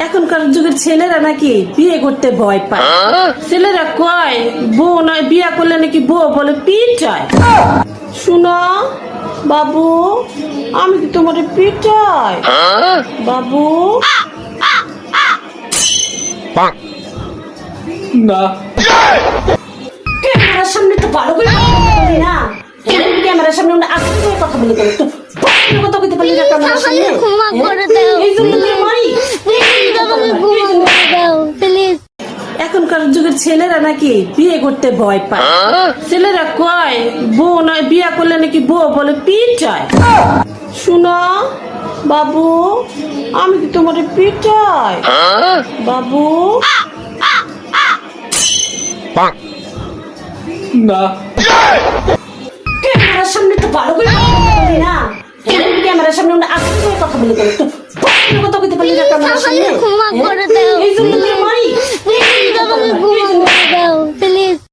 এখনকার যুগের ছেলেরা নাকি বিয়ে করতে ভয় পায়। ছেলেরা কয় বউ নয়, বিয়ে করলে নাকি বউ বলে পিটায়। শুনো বাবু, আমি কি তোমার পিটাই? বাবু না, ক্যামেরার সামনে তো ভালো করে কথা বলি না। ক্যামেরার সামনে আস্তে করে কথা বলি কেন? তো কথা বলতে পারলি না ক্যামেরার সামনে? ক্ষমা করে দাও। এই জন্য তো মারি। আমাকে ক্ষমা করে দাও প্লিজ। এখনকার যুগের ছেলেরা নাকি বিয়ে করতে ভয় পায়। ছেলেরা কয় বউ নয়, বিয়ে করলে নাকি বউ বলে পিটায়। শুনো বাবু, আমি কি তোমার পিটাই? বাবু না, ক্যামেরার সামনে তো ভালো করে কথা বলি না। ক্যামেরার সামনে আস্তে করে কথা বলি কেন? তো কথা বলতে পারলি না ক্যামেরার সামনে? ক্ষমা করে